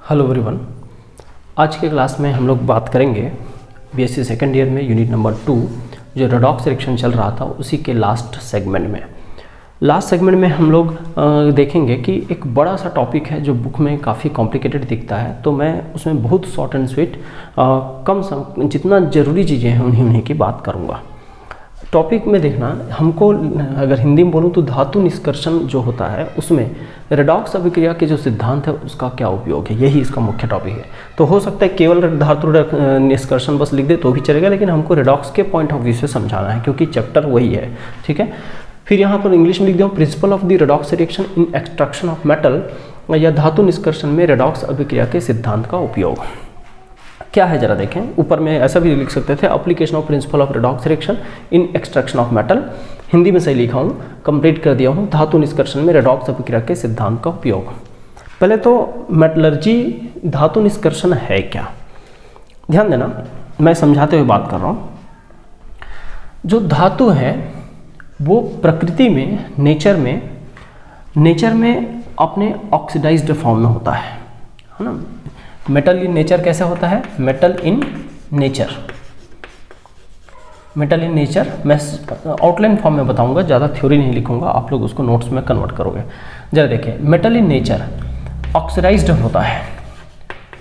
Hello everyone. आज के class में हम लोग बात करेंगे बीएससी सेकेंड ईयर में यूनिट नंबर 2 जो रेडॉक्स रिएक्शन चल रहा था उसी के लास्ट सेगमेंट में हम लोग देखेंगे कि एक बड़ा सा टॉपिक है जो बुक में काफ़ी कॉम्प्लिकेटेड दिखता है, तो मैं उसमें बहुत शॉर्ट एंड स्वीट जितना ज़रूरी चीज़ें हैं उन्हीं की बात करूँगा। टॉपिक में देखना, हमको अगर हिंदी में बोलूँ तो धातु निष्कर्षण जो होता है उसमें रेडॉक्स अभिक्रिया के जो सिद्धांत है उसका क्या उपयोग है, यही इसका मुख्य टॉपिक है। तो हो सकता है केवल धातु निष्कर्षण बस लिख दे तो भी चलेगा, लेकिन हमको रेडॉक्स के पॉइंट ऑफ व्यू से समझाना है क्योंकि चैप्टर वही है, ठीक है। फिर यहाँ पर इंग्लिश में लिख दिया principle of the redox reaction in extraction of metal, या धातु निष्कर्षण में रेडॉक्स अभिक्रिया के सिद्धांत का उपयोग क्या है जरा देखें। ऊपर में ऐसा भी लिख सकते थे application of principle of redox reaction in extraction of metal, Hindi में सही लिखा हूँ, कंप्लीट कर दिया हूँ। धातु निष्कर्षण में रेडॉक्स अभिक्रिया के सिद्धांत का उपयोग। पहले तो मेटलर्जी धातु निष्कर्षण है क्या, ध्यान देना, मैं समझाते हुए बात कर रहा हूँ। जो धातु है वो प्रकृति में नेचर में अपने ऑक्सीडाइज्ड फॉर्म में होता है ना। मेटल इन नेचर कैसे होता है, मेटल इन नेचर मैं आउटलाइन फॉर्म में बताऊंगा, ज़्यादा थ्योरी नहीं लिखूंगा, आप लोग उसको नोट्स में कन्वर्ट करोगे। जरा देखिए, मेटल इन नेचर ऑक्सीडाइज्ड होता है,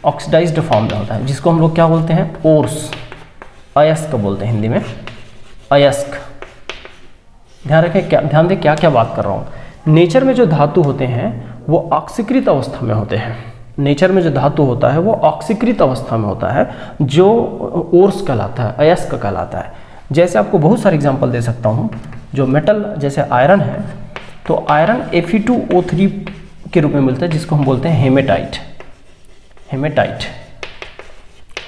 ऑक्सीडाइज्ड फॉर्म में होता है, जिसको हम लोग क्या बोलते हैं, ओर्स, अयस्क बोलते हैं हिंदी में, अयस्क। ध्यान दें क्या क्या बात कर रहा हूँ। नेचर में जो धातु होते हैं वो ऑक्सीकृत अवस्था में होते हैं। नेचर में जो धातु होता है वो ऑक्सीकृत अवस्था में होता है, जो ओर्स कहलाता है, अयस्क कहलाता है। जैसे आपको बहुत सारे एग्जांपल दे सकता हूँ। जो मेटल जैसे आयरन है, तो आयरन Fe2O3 के रूप में मिलता है, जिसको हम बोलते हैं हेमेटाइट,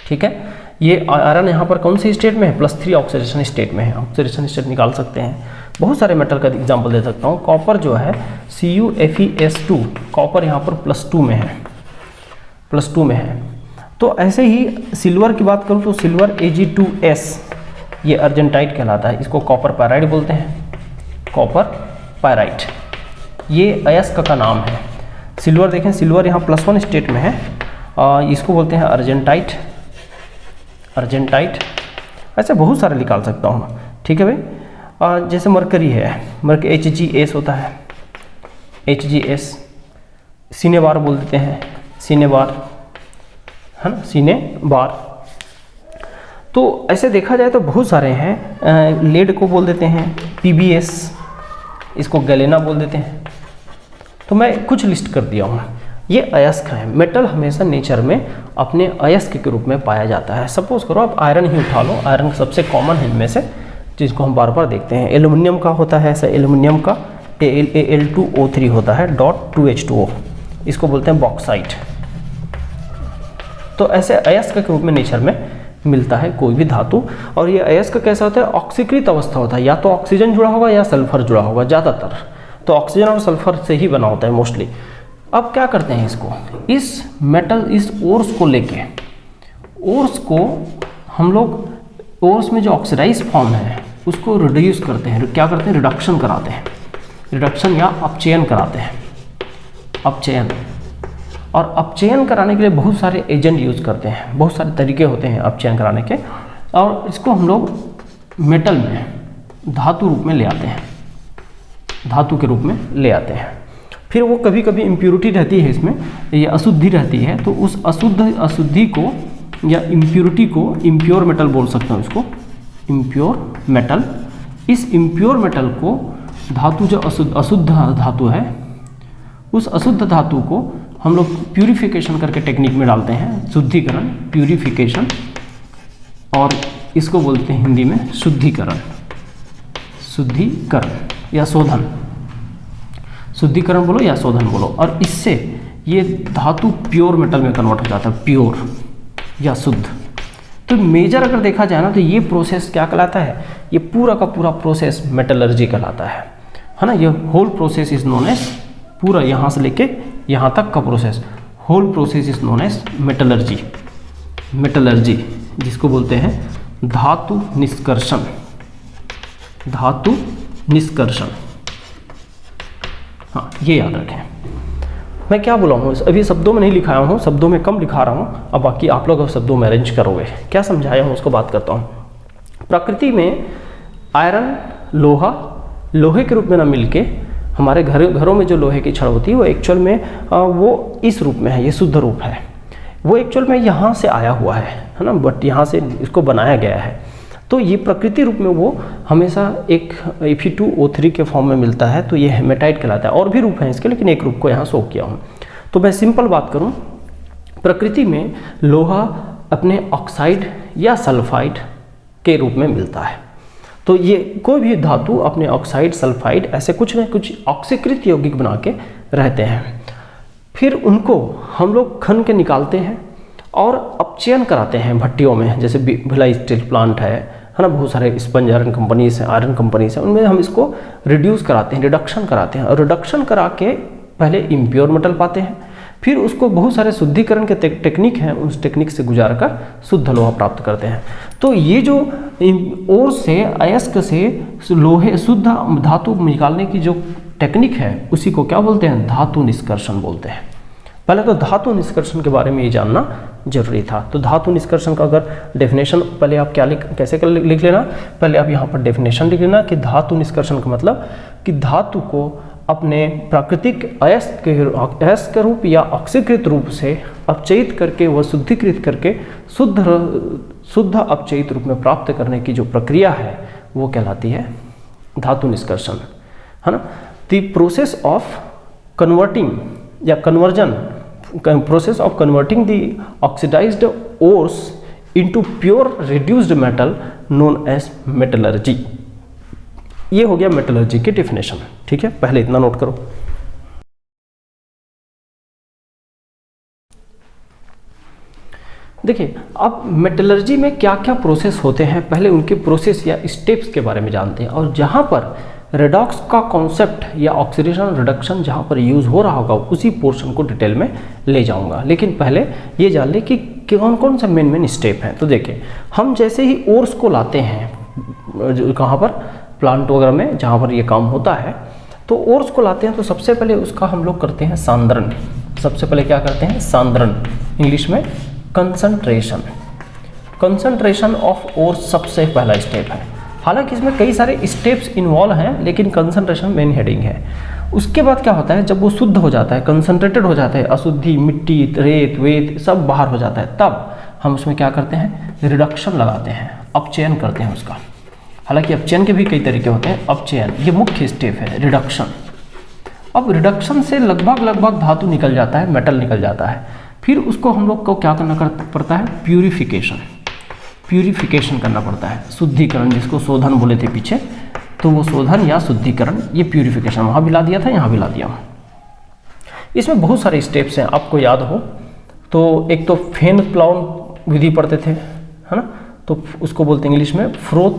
ठीक है। ये आयरन यहाँ पर कौन सी स्टेट में है, +3 ऑक्सीडेशन स्टेट में है। ऑक्सीडेशन स्टेट निकाल सकते हैं। बहुत सारे मेटल का एग्जाम्पल दे सकता हूँ। कॉपर जो है CuFeS2, कॉपर यहाँ पर +2 में है। तो ऐसे ही सिल्वर की बात करूँ तो सिल्वर Ag2S, ये अर्जेंटाइट कहलाता है, इसको कॉपर पायराइड बोलते हैं, कॉपर पायराइट, ये अयस्क का नाम है। सिल्वर देखें, सिल्वर यहाँ +1 स्टेट में है, इसको बोलते हैं अर्जेंटाइट। ऐसे बहुत सारे निकाल सकता हूँ, ठीक है भाई। जैसे मरकरी है, Hgs होता है, Hgs, सिनेबार बोल देते हैं, सिनेबार है ना, सिनेबार। तो ऐसे देखा जाए तो बहुत सारे हैं। लेड को बोल देते हैं PbS, इसको गैलेना बोल देते हैं। तो मैं कुछ लिस्ट कर दिया हूँ। ये अयस्क है। मेटल हमेशा नेचर में अपने अयस्क के रूप में पाया जाता है। सपोज करो आप आयरन ही उठा लो, आयरन सबसे कॉमन है इनमें से, जिसको हम बार बार देखते हैं। एल्युमिनियम का होता है ऐसा, एल्युमिनियम का Al2O3 होता है, .2H2O, इसको बोलते हैं बॉक्साइट। तो ऐसे अयस्क के रूप में नेचर में मिलता है कोई भी धातु। और ये अयस्क कैसा होता है, ऑक्सीकृत अवस्था होता है, या तो ऑक्सीजन जुड़ा होगा या सल्फर जुड़ा होगा, ज़्यादातर तो ऑक्सीजन और सल्फर से ही बना होता है मोस्टली। अब क्या करते हैं इसको, इस मेटल, इस ओर्स को लेके, ओर्स को हम लोग, ओर्स में जो ऑक्सीडाइज फॉर्म है उसको रिड्यूस करते हैं। क्या करते हैं, रिडक्शन कराते हैं, रिडक्शन या अपचयन कराते हैं, अपचयन। और अपचयन कराने के लिए बहुत सारे एजेंट यूज करते हैं, बहुत सारे तरीके होते हैं अपचयन कराने के, और इसको हम लोग मेटल में धातु रूप में ले आते हैं, धातु के रूप में ले आते हैं। फिर वो कभी कभी इम्प्योरिटी रहती है इसमें, ये अशुद्धि रहती है, तो उस अशुद्धि को या इम्प्योरिटी को इम्प्योर मेटल बोल सकते हैं, इसको इम्प्योर मेटल। इस इम्प्योर मेटल को धातु, जो अशुद्ध धातु है, उस अशुद्ध धातु को हम लोग प्यूरिफिकेशन करके टेक्निक में डालते हैं, शुद्धिकरण, प्यूरिफिकेशन, और इसको बोलते हैं हिंदी में शुद्धिकरण या शोधन, शुद्धिकरण बोलो या शोधन बोलो। और इससे ये धातु प्योर मेटल में कन्वर्ट हो जाता है, प्योर या शुद्ध। तो मेजर अगर देखा जाए ना, तो ये प्रोसेस क्या कहलाता है, ये पूरा का पूरा प्रोसेस मेटलर्जी कहलाता है ना। ये whole process is known as, पूरा यहाँ से लेके यहाँ तक का process, whole process is known as metallurgy, जिसको बोलते हैं धातु निष्कर्षण, हाँ ये याद रखें। मैं क्या बोला हूँ, अभी शब्दों में नहीं लिखाया हूँ, शब्दों में कम लिखा रहा हूँ, अब बाकी आप लोग अब शब्दों में अरेंज करोगे। क्या समझाया हूँ उसको बात करता हूँ। प्रकृति में आयरन, लोहा, लोहे के रूप में ना मिलके हमारे घरों में जो लोहे की छड़ होती है वो एक्चुअल में वो इस रूप में है, ये शुद्ध रूप है। वो एक्चुअल में यहाँ से आया हुआ है ना, बट यहाँ से इसको बनाया गया है। तो ये प्रकृति रूप में वो हमेशा एक Fe2O3 के फॉर्म में मिलता है, तो ये हेमेटाइट कहलाता है। और भी रूप हैं इसके, लेकिन एक रूप को यहाँ शो किया हूँ। तो मैं सिंपल बात करूँ, प्रकृति में लोहा अपने ऑक्साइड या सल्फाइड के रूप में मिलता है। तो ये कोई भी धातु अपने ऑक्साइड, सल्फाइड ऐसे कुछ न कुछ ऑक्सीकृत यौगिक बना के रहते हैं। फिर उनको हम लोग खन के निकालते हैं और अपचयन कराते हैं भट्टियों में, जैसे भिलाई स्टील प्लांट है ना, बहुत सारे स्पंज आयरन कंपनीज हैं, उनमें हम इसको रिड्यूस कराते हैं, रिडक्शन कराते हैं। और रिडक्शन करा के पहले इम्प्योर मेटल पाते हैं, फिर उसको बहुत सारे शुद्धिकरण के टेक्निक हैं, उस टेक्निक से गुजार कर शुद्ध लोहा प्राप्त करते हैं। तो ये जो ओर से अयस्क से लोहे शुद्ध धातु निकालने की जो टेक्निक है उसी को क्या बोलते हैं, धातु निष्कर्षण बोलते हैं। पहले तो धातु निष्कर्षण के बारे में ये जानना जरूरी था। तो धातु निष्कर्षण का अगर डेफिनेशन पहले आप क्या कैसे लिख लेना, पहले आप यहाँ पर डेफिनेशन लिख लेना कि धातु निष्कर्षण का मतलब कि धातु को अपने प्राकृतिक अयस्क रूप या ऑक्सीकृत रूप से अपचयित करके व शुद्धिकृत करके शुद्ध अपचयित रूप में प्राप्त करने की जो प्रक्रिया है वो कहलाती है धातु निष्कर्षण, है ना। द प्रोसेस ऑफ कन्वर्टिंग या conversion, process of converting the oxidised ores into pure reduced metal known as metallurgy. ये हो गया मेटलर्जी की डेफिनेशन, ठीक है, पहले इतना नोट करो। देखिए अब मेटलर्जी में क्या क्या प्रोसेस होते हैं, पहले उनके प्रोसेस या स्टेप्स के बारे में जानते हैं। और जहाँ पर रेडॉक्स का कॉन्सेप्ट या ऑक्सीडेशन रिडक्शन जहाँ पर यूज़ हो रहा होगा उसी पोर्शन को डिटेल में ले जाऊंगा, लेकिन पहले ये जान ले कि कौन कौन से मेन स्टेप हैं। तो देखिए हम जैसे ही ओर्स को लाते हैं कहाँ पर, प्लांट वगैरह में जहाँ पर ये काम होता है, तो ओर्स को लाते हैं तो सबसे पहले उसका हम लोग करते हैं सांद्रण। सबसे पहले क्या करते हैं, सांद्रण, इंग्लिश में कंसंट्रेशन। कंसंट्रेशन ऑफ ओर्स सबसे पहला स्टेप है। हालांकि इसमें कई सारे स्टेप्स इन्वॉल्व हैं, लेकिन कंसंट्रेशन मेन हेडिंग है। उसके बाद क्या होता है, जब वो शुद्ध हो जाता है, कंसंट्रेटेड हो जाता है, अशुद्धि, मिट्टी, रेत, वेत सब बाहर हो जाता है, तब हम उसमें क्या करते हैं, रिडक्शन लगाते हैं, अपचयन करते हैं उसका। हालांकि अपचयन के भी कई तरीके होते हैं, अपचयन ये मुख्य स्टेप है, रिडक्शन। अब रिडक्शन से लगभग धातु निकल जाता है, मेटल निकल जाता है। फिर उसको हम लोग को क्या करना पड़ता है, प्यूरिफिकेशन करना पड़ता है, शुद्धिकरण, जिसको शोधन बोले थे पीछे, तो वो शोधन या शुद्धिकरण, ये प्यूरिफिकेशन वहाँ भी ला दिया था, यहाँ भी ला दिया हूँ। इसमें बहुत सारे स्टेप्स हैं, आपको याद हो तो एक तो फेन प्लाउन विधि पढ़ते थे, है ना, तो उसको बोलते हैं इंग्लिश में फ्रोथ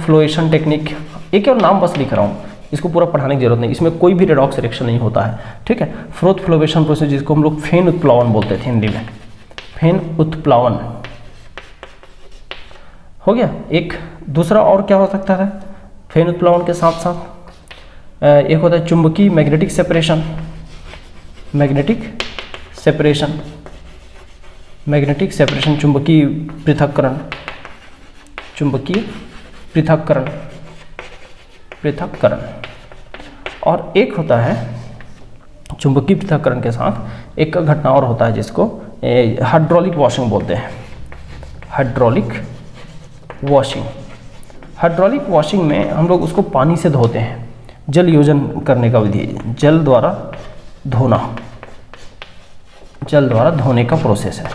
फ्लोएशन टेक्निक। एक और नाम बस लिख रहा हूँ, इसको पूरा पढ़ाने की जरूरत नहीं, इसमें कोई भी रेडॉक्स रिएक्शन नहीं होता है, ठीक है। फ्रोथ फ्लोएशन प्रोसेस, जिसको हम लोग फेन उत्प्लावन बोलते थे हिंदी में, फेन उत्प्लावन हो गया। एक दूसरा और क्या हो सकता है, फेन उत्प्लावन के साथ साथ एक होता है चुंबकीय मैग्नेटिक सेपरेशन, चुंबकीय पृथक्करण। और एक होता है चुंबकीय पृथक्करण के साथ एक घटना और होता है जिसको हाइड्रोलिक वॉशिंग बोलते हैं। हाइड्रोलिक वॉशिंग में हम लोग उसको पानी से धोते हैं, जल योजन करने का विधि, जल द्वारा धोने का प्रोसेस है।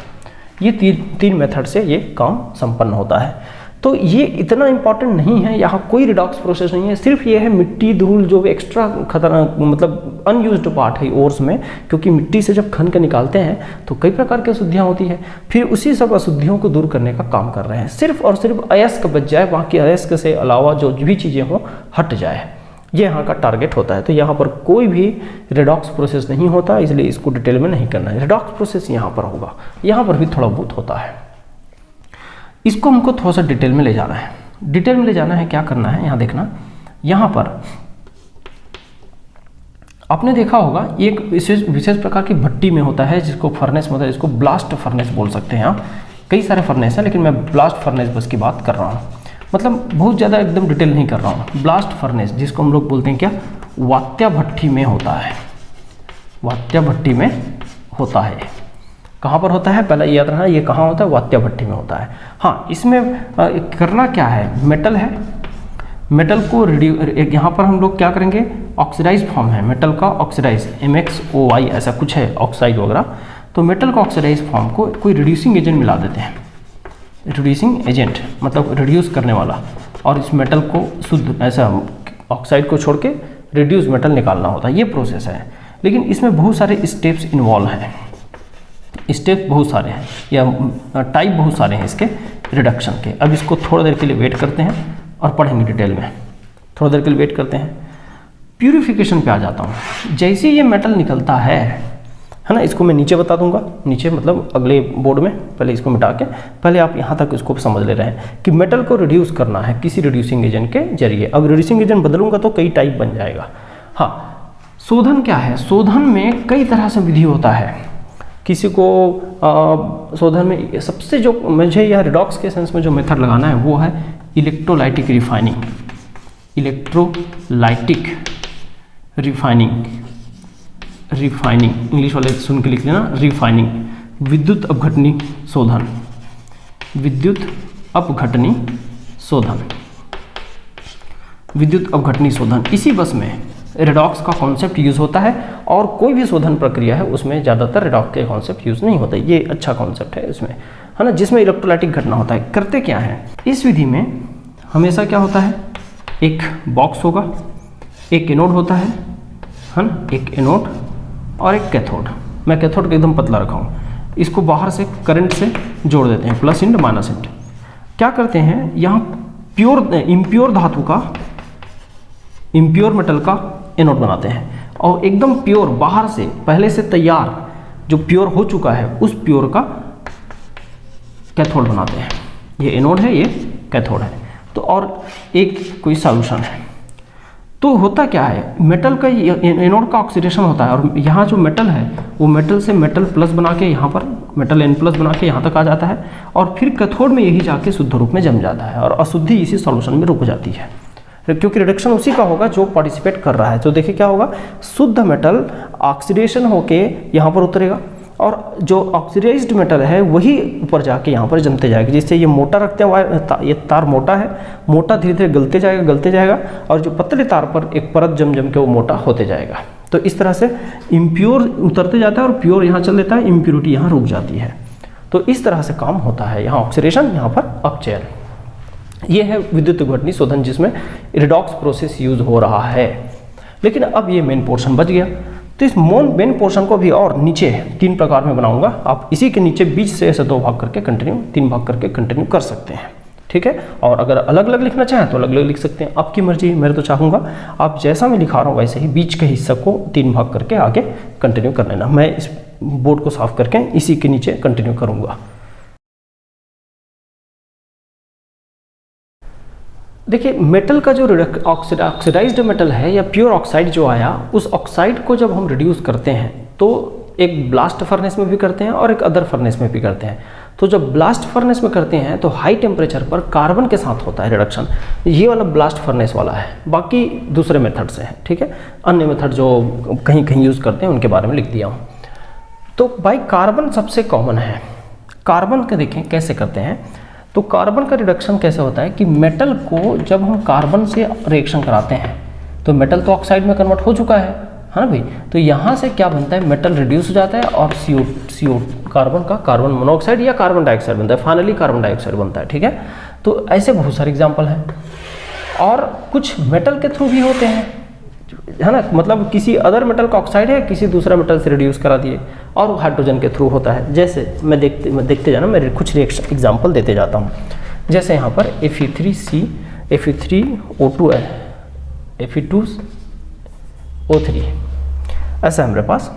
ये तीन मेथड से ये काम संपन्न होता है। तो ये इतना इंपॉर्टेंट नहीं है, यहाँ कोई रिडॉक्स प्रोसेस नहीं है, सिर्फ ये है मिट्टी, धूल, जो एक्स्ट्रा खतरनाक मतलब अनयूज्ड पार्ट है ओर्स में, क्योंकि मिट्टी से जब खन के निकालते हैं तो कई प्रकार की अशुद्धियाँ होती है, फिर उसी सब अशुद्धियों को दूर करने का काम कर रहे हैं। सिर्फ और सिर्फ अयस्क बच जाए, बाकी अयस्क से अलावा जो भी चीज़ें हों हट जाए, ये यहाँ का टारगेट होता है। तो यहाँ पर कोई भी रिडॉक्स प्रोसेस नहीं होता, इसलिए इसको डिटेल में नहीं करना है। रिडॉक्स प्रोसेस यहाँ पर होगा, यहाँ पर भी थोड़ा बहुत होता है, इसको हमको थोड़ा सा डिटेल में ले जाना है। डिटेल में ले जाना है, क्या करना है, यहाँ देखना, यहाँ पर आपने देखा होगा एक विशेष प्रकार की भट्टी में होता है जिसको फर्नेस मतलब इसको ब्लास्ट फर्नेस बोल सकते हैं आप। कई सारे फर्नेस हैं लेकिन मैं ब्लास्ट फर्नेस बस की बात कर रहा हूँ, मतलब बहुत ज़्यादा एकदम डिटेल नहीं कर रहा हूँ। ब्लास्ट फर्नेस जिसको हम लोग बोलते हैं क्या, वात्या भट्टी में होता है, वात्या भट्टी में होता है। कहाँ पर होता है पहले याद रखना, ये कहाँ होता है, वात्या भट्टी में होता है। हाँ, इसमें करना क्या है, मेटल है, मेटल को यहाँ पर हम लोग क्या करेंगे, ऑक्सीडाइज फॉर्म है मेटल का, ऑक्सीडाइज MXOY ऐसा कुछ है ऑक्साइड वगैरह, तो मेटल का ऑक्सीडाइज फॉर्म को कोई रिड्यूसिंग एजेंट मिला देते हैं, रिड्यूसिंग एजेंट मतलब रिड्यूस करने वाला, और इस मेटल को शुद्ध ऐसा ऑक्साइड को छोड़ के रिड्यूस मेटल निकालना होता है, ये प्रोसेस है। लेकिन इसमें बहुत सारे स्टेप्स इन्वॉल्व हैं, स्टेप बहुत सारे हैं या टाइप बहुत सारे हैं इसके रिडक्शन के। अब इसको थोड़ी देर के लिए वेट करते हैं और पढ़ेंगे डिटेल में, थोड़ी देर के लिए वेट करते हैं। प्यूरिफिकेशन पे आ जाता हूँ। जैसे ये मेटल निकलता है ना, इसको मैं नीचे बता दूंगा, नीचे मतलब अगले बोर्ड में, पहले इसको मिटा के पहले आप यहाँ तक इसको समझ ले रहे हैं कि मेटल को रिड्यूस करना है किसी रिड्यूसिंग एजेंट के जरिए। अब रिड्यूसिंग एजेंट बदलूंगा तो कई टाइप बन जाएगा। हाँ, शोधन क्या है, शोधन में कई तरह से विधि होता है। किसी को शोधन में सबसे जो मुझे या रिडॉक्स के सेंस में जो मेथड लगाना है वो है electrolytic refining, electrolytic refining, refining English वाले सुन के लिख लेना, रिफाइनिंग, विद्युत अपघटनी शोधन, विद्युत अपघटनी शोधन, विद्युत अपघटनी शोधन। इसी बस में रेडॉक्स का कॉन्सेप्ट यूज़ होता है और कोई भी शोधन प्रक्रिया है उसमें ज़्यादातर रेडॉक्स के कॉन्सेप्ट यूज़ नहीं होता। ये अच्छा कॉन्सेप्ट है इसमें, है ना, जिसमें इलेक्ट्रोलाइटिक घटना होता है। करते क्या है इस विधि में, हमेशा क्या होता है, एक बॉक्स होगा, एक एनोड होता है ना, एक एनोड और एक कैथोड। मैं कैथोड को एकदम पतला रखा हूँ, इसको बाहर से करंट से जोड़ देते हैं, प्लस इंड माइनस इंड। क्या करते हैं, यहाँ प्योर इम्प्योर धातु का, इम्प्योर मेटल का एनोड बनाते हैं और एकदम प्योर बाहर से पहले से तैयार जो प्योर हो चुका है उस प्योर का कैथोड बनाते हैं। ये एनोड है, ये कैथोड है। तो और एक कोई सॉल्यूशन है। तो होता क्या है, मेटल का एनोड का ऑक्सीडेशन होता है और यहाँ जो मेटल है वो मेटल से मेटल प्लस बना के यहाँ पर मेटल N प्लस बना के यहाँ तक आ जाता है और फिर कैथोड में यही जाके शुद्ध रूप में जम जाता है और अशुद्धि इसी सॉल्यूशन में रुक जाती है, क्योंकि रिडक्शन उसी का होगा जो पार्टिसिपेट कर रहा है। तो देखिए क्या होगा, शुद्ध मेटल ऑक्सीडेशन होके यहाँ पर उतरेगा और जो ऑक्सीडाइज्ड मेटल है वही ऊपर जाके यहाँ पर जमते जाएगा, जिससे ये मोटा रखते हैं ये तार मोटा है, मोटा धीरे धीरे गलते जाएगा और जो पतले तार पर एक परत जम के वो मोटा होते जाएगा। तो इस तरह से इम्प्योर उतरते जाता है और प्योर यहाँ चल देता है, इम्प्योरिटी यहाँ रुक जाती है। तो इस तरह से काम होता है, यहाँ ऑक्सीडेशन, यहाँ पर अपचयन। ये है विद्युत अपघटनी शोधन जिसमें रिडॉक्स प्रोसेस यूज हो रहा है। लेकिन अब ये मेन पोर्शन बच गया, तो इस मेन पोर्शन को भी और नीचे 3 प्रकार में बनाऊंगा। आप इसी के नीचे बीच से ऐसे 2 भाग करके कंटिन्यू, 3 भाग करके कंटिन्यू कर सकते हैं, ठीक है। और अगर अलग अलग लिखना चाहें तो अलग अलग लिख सकते हैं, आपकी मर्जी। मैं तो चाहूँगा आप जैसा मैं लिखा रहा हूँ वैसे ही बीच के हिस्से को 3 भाग करके आगे कंटिन्यू कर लेना। मैं इस बोर्ड को साफ करके इसी के नीचे कंटिन्यू करूँगा। देखिए, मेटल का जो ऑक्सीडाइज्ड मेटल है या प्योर ऑक्साइड जो आया, उस ऑक्साइड को जब हम रिड्यूस करते हैं तो एक ब्लास्ट फर्नेस में भी करते हैं और एक अदर फर्नेस में भी करते हैं। तो जब ब्लास्ट फर्नेस में करते हैं तो हाई टेम्परेचर पर कार्बन के साथ होता है रिडक्शन। ये वाला ब्लास्ट फर्नेस वाला है, बाकी दूसरे मेथड से है, ठीक है। अन्य मेथड जो कहीं कहीं यूज़ करते हैं उनके बारे में लिख दिया हूँ। तो भाई कार्बन सबसे कॉमन है। कार्बन का देखें कैसे करते हैं, तो कार्बन का रिडक्शन कैसे होता है कि मेटल को जब हम कार्बन से रिएक्शन कराते हैं तो मेटल तो ऑक्साइड में कन्वर्ट हो चुका है ना भाई। तो यहाँ से क्या बनता है, मेटल रिड्यूस हो जाता है और CO कार्बन का कार्बन मोनोऑक्साइड या कार्बन डाइऑक्साइड बनता है, फाइनली कार्बन डाइऑक्साइड बनता है, ठीक है। तो ऐसे बहुत सारे एग्जाम्पल हैं और कुछ मेटल के थ्रू भी होते हैं, है ना, मतलब किसी अदर मेटल का ऑक्साइड है, किसी दूसरा मेटल से रिड्यूस करा दिए, और हाइड्रोजन के थ्रू होता है। जैसे मैं देखते जाना, मैं कुछ रिएक्शन एग्जांपल देते जाता हूँ। जैसे यहाँ पर Fe3C Fe3O2 है, Fe2O3 ऐसा है मेरे पास।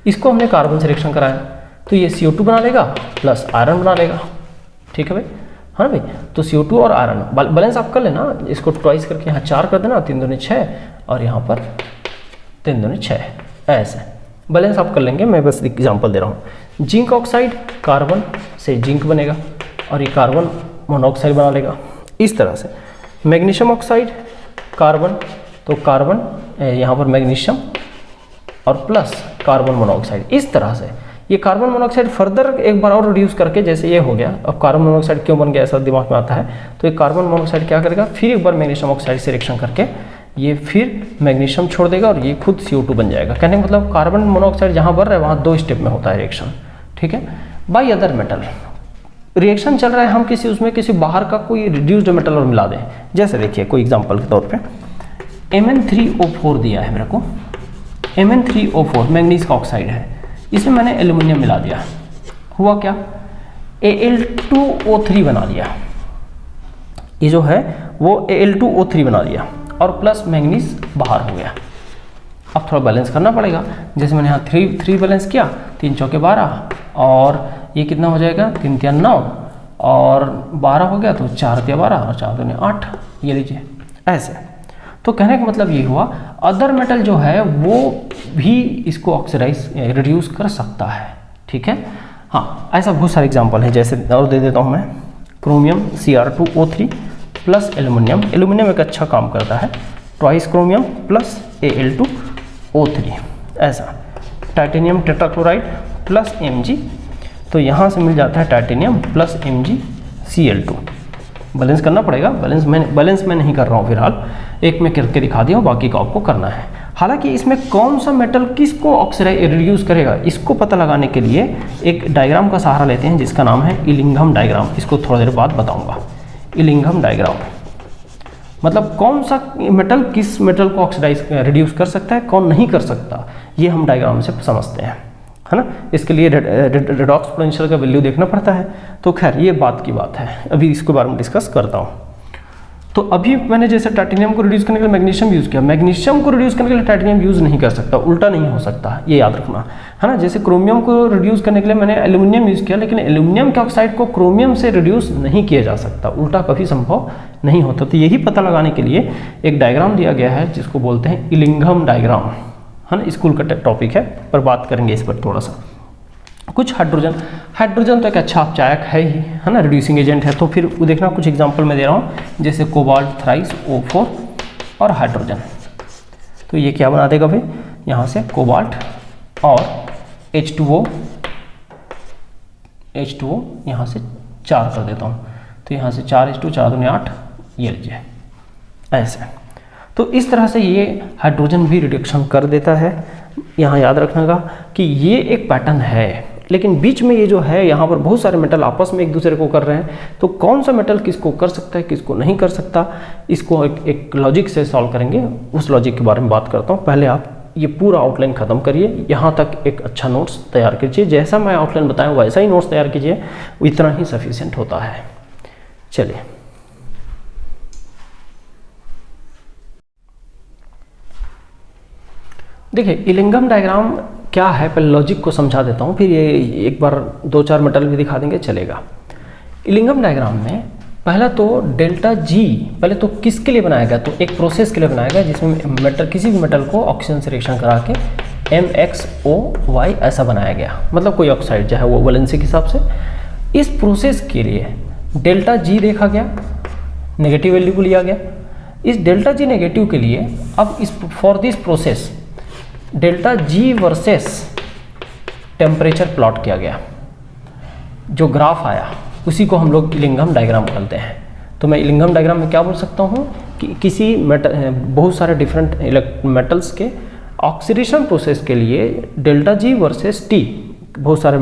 इसको हमने कार्बन से रिएक्शन कराया तो ये CO2 बना लेगा प्लस आयरन बना लेगा, ठीक है भाई। हाँ भाई। तो CO2 और आयरन बैलेंस आप कर लेना, इसको ट्वाइस करके यहाँ 4 कर देना, 3 दूनी 6 और यहाँ पर 3 दूनी 6, ऐसे बैलेंस आप कर लेंगे। मैं बस एग्जांपल दे रहा हूँ। जिंक ऑक्साइड, कार्बन से जिंक बनेगा और ये कार्बन मोनोऑक्साइड बना लेगा इस तरह से। मैग्नीशियम ऑक्साइड, कार्बन, तो कार्बन यहाँ पर मैग्नीशियम और प्लस कार्बन मोनोऑक्साइड, इस तरह से ये कार्बन मोनोऑक्साइड फर्दर एक बार और रिड्यूस करके, जैसे ये हो गया, अब कार्बन मोनोऑक्साइड क्यों बन गया ऐसा दिमाग में आता है, तो ये कार्बन मोनोऑक्साइड क्या करेगा, फिर एक बार मैग्नीशियम ऑक्साइड से रिएक्शन करके ये फिर मैग्नीशियम छोड़ देगा और ये खुद CO2 बन जाएगा। कहने का मतलब कार्बन मोनोऑक्साइड जहाँ बन रहा है वहाँ 2 स्टेप में होता है रिएक्शन, ठीक है। बाई अदर मेटल रिएक्शन चल रहा है, हम किसी उसमें किसी बाहर का कोई रिड्यूस्ड मेटल और मिला दें, जैसे देखिए कोई एग्जांपल के तौर पे Mn3O4 दिया है मेरे को, Mn3O4 मैग्नीज का ऑक्साइड है, इसमें मैंने एल्युमिनियम मिला दिया, हुआ क्या, Al2O3 बना लिया, ये जो है वो Al2O3 बना दिया और प्लस मैग्नीज बाहर हो गया। अब थोड़ा बैलेंस करना पड़ेगा, जैसे मैंने यहाँ 3 बैलेंस किया, 3 चौके 12 और ये कितना हो जाएगा, 3 तिया 9 और 12 हो गया तो 4 तिया 12 और 4 दूनी 8, ये लीजिए ऐसे। तो कहने का मतलब ये हुआ अदर मेटल जो है वो भी इसको ऑक्सीडाइज रिड्यूस कर सकता है, ठीक है। हाँ, ऐसा बहुत सारे एग्जांपल हैं, जैसे और दे देता हूँ मैं, chromium Cr2O3 plus aluminium, aluminium एक अच्छा काम करता है, ट्वाइस क्रोमियम प्लस Al2O3, ऐसा। टाइटेनियम टेट्राक्लोराइड प्लस Mg, तो यहाँ से मिल जाता है टाइटेनियम प्लस MgCl2। बैलेंस करना पड़ेगा, बैलेंस मैं नहीं कर रहा हूँ फिलहाल, एक में करके दिखा दिया, बाकी का आपको करना है। हालांकि इसमें कौन सा मेटल किसको ऑक्सीडाइज रिड्यूस करेगा, इसको पता लगाने के लिए एक डायग्राम का सहारा लेते हैं जिसका नाम है इलिंघम डायग्राम। इसको थोड़ी देर बाद बताऊंगा। इलिंघम डायग्राम मतलब कौन सा मेटल किस मेटल को ऑक्सीडाइज रिड्यूस कर सकता है, कौन नहीं कर सकता, ये हम डायग्राम से समझते हैं, है ना। इसके लिए रेडॉक्स पोटेंशियल का वैल्यू देखना पड़ता है। तो खैर ये बात की बात है, अभी इसके बारे में डिस्कस करता हूँ। तो अभी मैंने जैसे टाइटेनियम को रिड्यूस करने के लिए मैग्नीशियम यूज़ किया, मैग्नीशियम को रिड्यूस करने के लिए टाइटेनियम यूज़ नहीं कर सकता, उल्टा नहीं हो सकता, ये याद रखना, है ना। जैसे क्रोमियम को रिड्यूस करने के लिए मैंने एल्युमिनियम यूज़ किया, लेकिन एल्युमिनियम के ऑक्साइड को क्रोमियम से रिड्यूस नहीं किया जा सकता, उल्टा कभी संभव नहीं होता। तो यही पता लगाने के लिए एक डायग्राम दिया गया है जिसको बोलते हैं इलिंघम डायग्राम, है ना। स्कूल का टॉपिक है पर बात करेंगे इस पर थोड़ा सा। कुछ हाइड्रोजन तो एक अच्छा अपचायक है ही, है ना, रिड्यूसिंग एजेंट है। तो फिर वो देखना, कुछ एग्जांपल मैं दे रहा हूँ, जैसे कोबाल्ट, थ्राइस, O4 और हाइड्रोजन। तो ये क्या बना देगा भाई, यहाँ से कोबाल्ट और H2O यहाँ से 4 कर देता हूँ, तो यहाँ से 4H2 4 दूनी 8, ये लीजिए ऐसे। तो इस तरह से ये हाइड्रोजन भी रिडक्शन कर देता है। यहाँ याद रखने का कि ये एक पैटर्न है, लेकिन बीच में ये जो है यहाँ पर बहुत सारे मेटल आपस में एक दूसरे को कर रहे हैं। तो कौन सा मेटल किसको कर सकता है, किसको नहीं कर सकता, इसको एक लॉजिक से सॉल्व करेंगे। उस लॉजिक के बारे में बात करता हूँ। पहले आप ये पूरा आउटलाइन ख़त्म करिए, यहाँ तक एक अच्छा नोट्स तैयार कीजिए, जैसा मैं आउटलाइन बताया वैसा ही नोट्स तैयार कीजिए, इतना ही सफिशिएंट होता है। चलिए देखिए, इलिंघम डायग्राम क्या है, पहले लॉजिक को समझा देता हूँ, फिर ये एक बार 2-4 मेटल भी दिखा देंगे, चलेगा। इलिंघम डायग्राम में पहला तो डेल्टा जी पहले तो किसके लिए बनाया गया, तो एक प्रोसेस के लिए बनाया गया जिसमें मेटल, किसी भी मेटल को ऑक्सीजन से रिएक्शन करा के MXOY ऐसा बनाया गया, मतलब कोई ऑक्साइड चाहे वो वैलेंसी के हिसाब से। इस प्रोसेस के लिए डेल्टा जी देखा गया, नेगेटिव वैल्यू को लिया गया। इस डेल्टा जी नेगेटिव के लिए अब इस for this process delta G versus temperature plot किया गया, जो ग्राफ आया उसी को हम लोग इलिंघम डायग्राम बोलते हैं। तो मैं इलिंघम डायग्राम में क्या बोल सकता हूँ कि किसी मेटल, बहुत सारे डिफरेंट मेटल्स के ऑक्सीडेशन प्रोसेस के लिए डेल्टा जी वर्सेस टी, बहुत सारे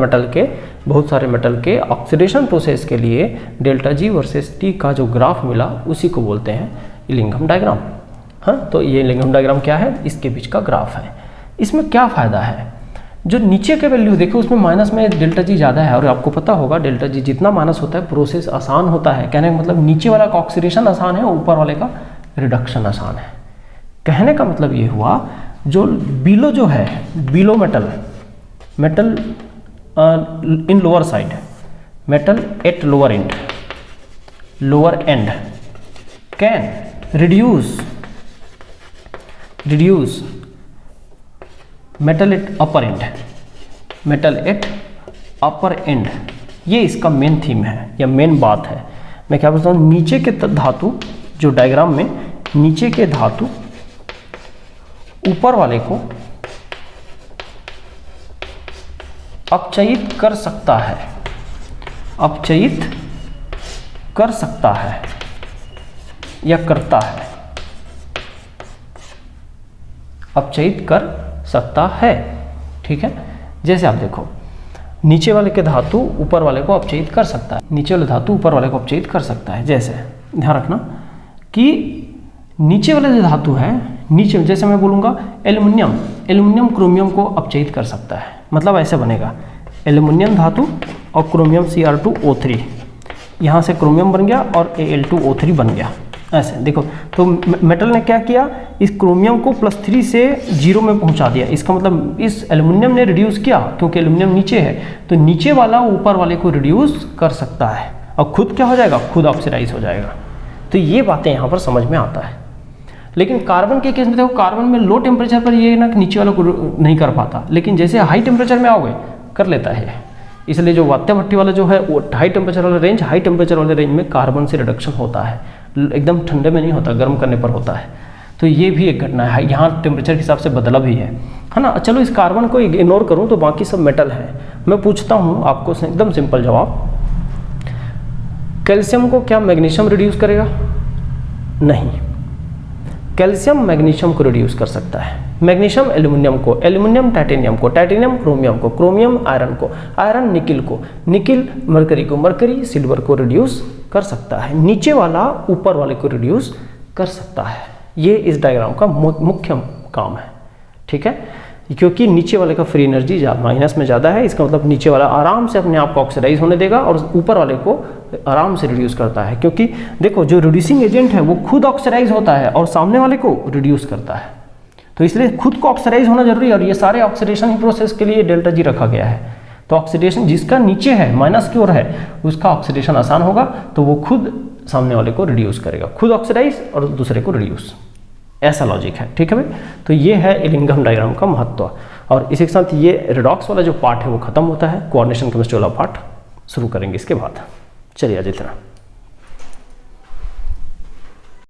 मेटल के ऑक्सीडेशन प्रोसेस के लिए डेल्टा जी वर्सेस टी का जो ग्राफ मिला उसी को बोलते हैं इलिंघम डायग्राम। हाँ, तो ये इलिंघम डायग्राम क्या है, इसके बीच का ग्राफ है। इसमें क्या फ़ायदा है, जो नीचे के वैल्यू देखो उसमें माइनस में डेल्टा जी ज़्यादा है, और आपको पता होगा डेल्टा जी जितना माइनस होता है प्रोसेस आसान होता है। कहने का मतलब नीचे वाला का ऑक्सीडेशन आसान है, ऊपर वाले का रिडक्शन आसान है। कहने का मतलब ये हुआ, जो बिलो जो है, below metal in lower side, metal at lower and, lower and can reduce metal at upper and, metal at upper and, ये इसका मेन थीम है या मेन बात है। मैं क्या बोलता हूँ, नीचे के धातु जो डायग्राम में नीचे के धातु ऊपर वाले को अपचयित कर सकता है, अपचयित कर सकता है या करता है, अपचयित कर सकता है। ठीक है, जैसे आप देखो नीचे वाले के धातु ऊपर वाले को अपचयित कर सकता है, नीचे वाले धातु ऊपर वाले को अपचयित कर सकता है। जैसे ध्यान रखना कि नीचे वाले जो धातु है, नीचे जैसे मैं बोलूँगा एल्युमिनियम, एल्युमिनियम क्रोमियम को अपचयित कर सकता है। मतलब ऐसे बनेगा एल्युमिनियम धातु और क्रोमियम Cr2O3, यहाँ से क्रोमियम बन गया और Al2O3 बन गया। ऐसे देखो, तो मेटल ने क्या किया, इस क्रोमियम को +3 से 0 में पहुंचा दिया। इसका मतलब इस एल्युमिनियम ने रिड्यूस किया, क्योंकि एल्युमिनियम नीचे है तो नीचे वाला ऊपर वाले को रिड्यूस कर सकता है और खुद क्या हो जाएगा, खुद ऑक्सीडाइज हो जाएगा। तो ये बातें यहाँ पर समझ में आता है। लेकिन कार्बन के केस में देखो, कार्बन में लो टेम्परेचर पर ये ना नीचे वाले को नहीं कर पाता, लेकिन जैसे हाई टेम्परेचर में आओगे कर लेता है। इसलिए जो वात्या भट्टी वाला जो है वो हाई टेम्परेचर वाला रेंज, हाई टेम्परेचर वाले रेंज में कार्बन से रिडक्शन होता है, एकदम ठंडे में नहीं होता, गर्म करने पर होता है। तो ये भी एक घटना है, यहाँ टेम्परेचर के हिसाब से बदला भी है ना। चलो इस कार्बन को इग्नोर करूँ तो बाकी सब मेटल है। मैं पूछता हूँ आपको एकदम सिंपल जवाब, कैल्शियम को क्या मैग्नीशियम रिड्यूस करेगा? नहीं, कैल्शियम मैग्नीशियम को रिड्यूस कर सकता है, मैग्नीशियम एल्युमिनियम को, एल्युमिनियम टाइटेनियम को, टाइटेनियम क्रोमियम को, क्रोमियम आयरन को, आयरन निकिल को, निकिल मरकरी को, मरकरी सिल्वर को रिड्यूस कर सकता है। नीचे वाला ऊपर वाले को रिड्यूस कर सकता है। ये इस डायग्राम का मुख्य काम है। ठीक है, क्योंकि नीचे वाले का फ्री एनर्जी माइनस में ज़्यादा है, इसका मतलब नीचे वाला आराम से अपने आप को ऑक्सीडाइज होने देगा और ऊपर वाले को आराम से रिड्यूस करता है। क्योंकि देखो जो रिड्यूसिंग एजेंट है वो खुद ऑक्सीडाइज होता है और सामने वाले को रिड्यूस करता है, तो इसलिए खुद को ऑक्सीडाइज होना जरूरी है। और ये सारे ऑक्सीडेशन ही प्रोसेस के लिए डेल्टा जी रखा गया है। तो ऑक्सीडेशन जिसका नीचे है, माइनस की ओर है, उसका ऑक्सीडेशन आसान होगा, तो वो खुद सामने वाले को रिड्यूस करेगा, खुद ऑक्सीडाइज और दूसरे को रिड्यूस। ऐसा लॉजिक है। ठीक है भाई, तो ये है इलिंघम डायग्राम का महत्व। और इसी के साथ ये रेडॉक्स वाला जो पार्ट है वो खत्म होता है, कोऑर्डिनेशन केमिस्ट्री वाला पार्ट शुरू करेंगे इसके बाद। चलिए अजय तरह